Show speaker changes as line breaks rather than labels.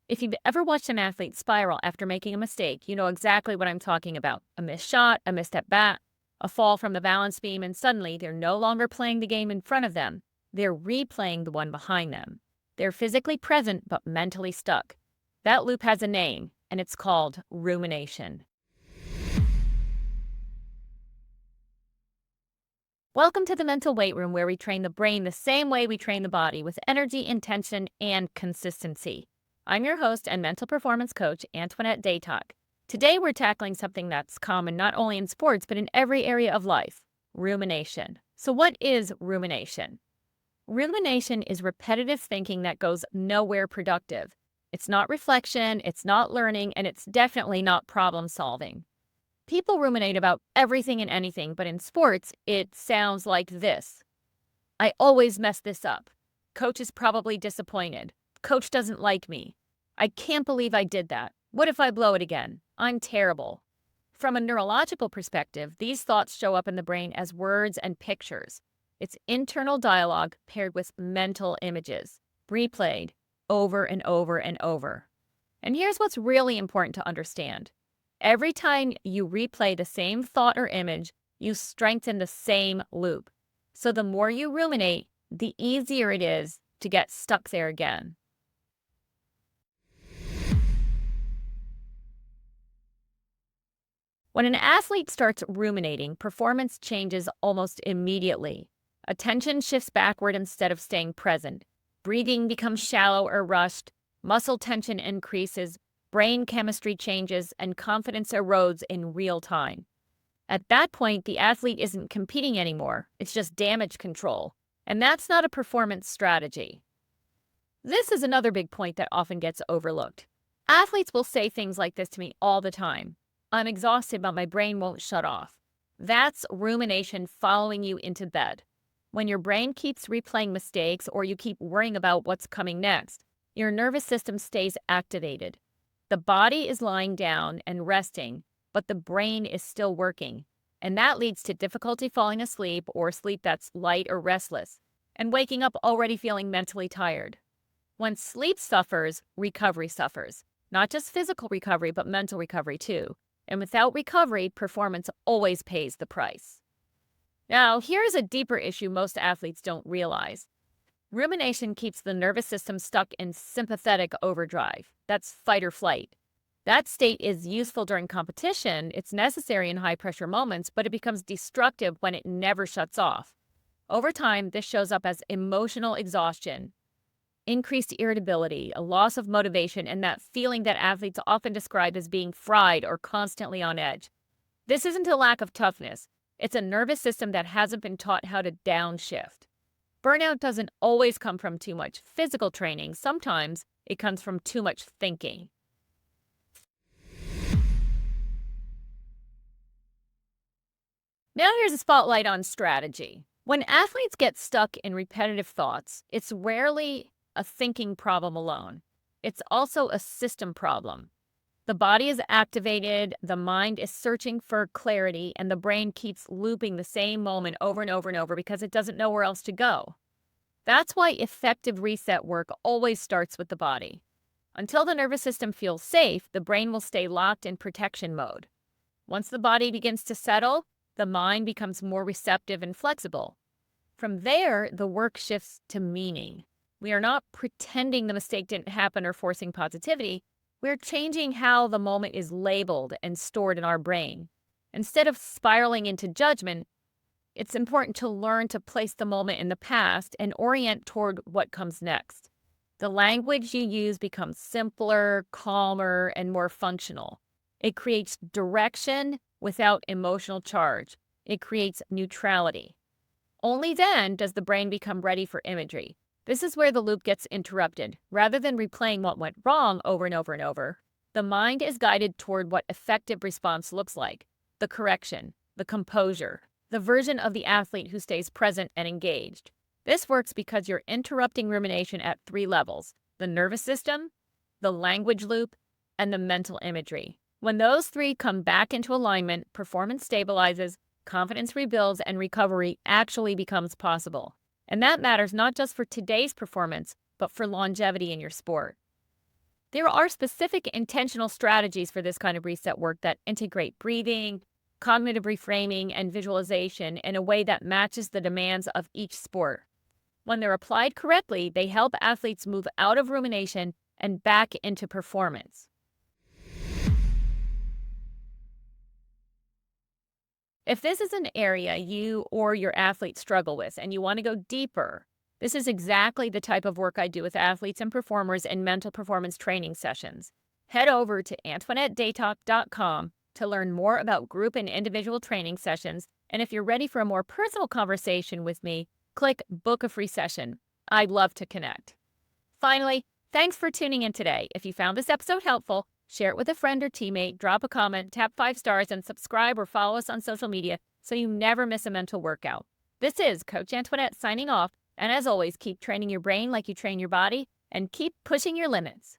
If you've ever watched an athlete spiral after making a mistake, you know exactly what I'm talking about. A missed shot, a misstep bat, a fall from the balance beam, and suddenly they're no longer playing the game in front of them. They're replaying the one behind them. They're physically present but mentally stuck. That loop has a name, and it's called rumination. Welcome to the mental weight room where we train the brain the same way we train the body with energy, intention, and consistency. I'm your host and mental performance coach, Antoinette Daytalk. Today we're tackling something that's common not only in sports but in every area of life, rumination. So what is rumination? Rumination is repetitive thinking that goes nowhere productive. It's not reflection, it's not learning, and it's definitely not problem solving. People ruminate about everything and anything, but in sports, it sounds like this. I always mess this up. Coach is probably disappointed. Coach doesn't like me. I can't believe I did that. What if I blow it again? I'm terrible. From a neurological perspective, these thoughts show up in the brain as words and pictures. It's internal dialogue paired with mental images, replayed over and over and over. And here's what's really important to understand. Every time you replay the same thought or image, you strengthen the same loop. So the more you ruminate, the easier it is to get stuck there again. When an athlete starts ruminating, performance changes almost immediately. Attention shifts backward instead of staying present. Breathing becomes shallow or rushed. Muscle tension increases. Brain chemistry changes, and confidence erodes in real time. At that point, the athlete isn't competing anymore. It's just damage control. And that's not a performance strategy. This is another big point that often gets overlooked. Athletes will say things like this to me all the time. I'm exhausted, but my brain won't shut off. That's rumination following you into bed. When your brain keeps replaying mistakes or you keep worrying about what's coming next, your nervous system stays activated. The body is lying down and resting, but the brain is still working. And that leads to difficulty falling asleep or sleep that's light or restless, and waking up already feeling mentally tired. When sleep suffers, recovery suffers. Not just physical recovery, but mental recovery too. And without recovery, performance always pays the price. Now, here's a deeper issue most athletes don't realize. Rumination keeps the nervous system stuck in sympathetic overdrive. That's fight or flight. That state is useful during competition, it's necessary in high-pressure moments, but it becomes destructive when it never shuts off. Over time, this shows up as emotional exhaustion, increased irritability, a loss of motivation, and that feeling that athletes often describe as being fried or constantly on edge. This isn't a lack of toughness. It's a nervous system that hasn't been taught how to downshift. Burnout doesn't always come from too much physical training. Sometimes it comes from too much thinking. Now here's a spotlight on strategy. When athletes get stuck in repetitive thoughts, it's rarely a thinking problem alone. It's also a system problem. The body is activated, the mind is searching for clarity, and the brain keeps looping the same moment over and over and over because it doesn't know where else to go. That's why effective reset work always starts with the body. Until the nervous system feels safe, the brain will stay locked in protection mode. Once the body begins to settle, the mind becomes more receptive and flexible. From there, the work shifts to meaning. We are not pretending the mistake didn't happen or forcing positivity. We're changing how the moment is labeled and stored in our brain. Instead of spiraling into judgment, it's important to learn to place the moment in the past and orient toward what comes next. The language you use becomes simpler, calmer, and more functional. It creates direction without emotional charge. It creates neutrality. Only then does the brain become ready for imagery. This is where the loop gets interrupted. Rather than replaying what went wrong over and over and over, the mind is guided toward what effective response looks like: the correction, the composure, the version of the athlete who stays present and engaged. This works because you're interrupting rumination at 3 levels: the nervous system, the language loop, and the mental imagery. When those 3 come back into alignment, performance stabilizes, confidence rebuilds, and recovery actually becomes possible. And that matters not just for today's performance, but for longevity in your sport. There are specific intentional strategies for this kind of reset work that integrate breathing, cognitive reframing, and visualization in a way that matches the demands of each sport. When they're applied correctly, they help athletes move out of rumination and back into performance. If this is an area you or your athletes struggle with and you want to go deeper, this is exactly the type of work I do with athletes and performers in mental performance training sessions. Head over to AntoinetteDaytalk.com to learn more about group and individual training sessions. And if you're ready for a more personal conversation with me, click Book a Free Session. I'd love to connect. Finally, thanks for tuning in today. If you found this episode helpful, share it with a friend or teammate, drop a comment, tap 5 stars, and subscribe or follow us on social media so you never miss a mental workout. This is Coach Antoinette signing off, and as always, keep training your brain like you train your body, and keep pushing your limits.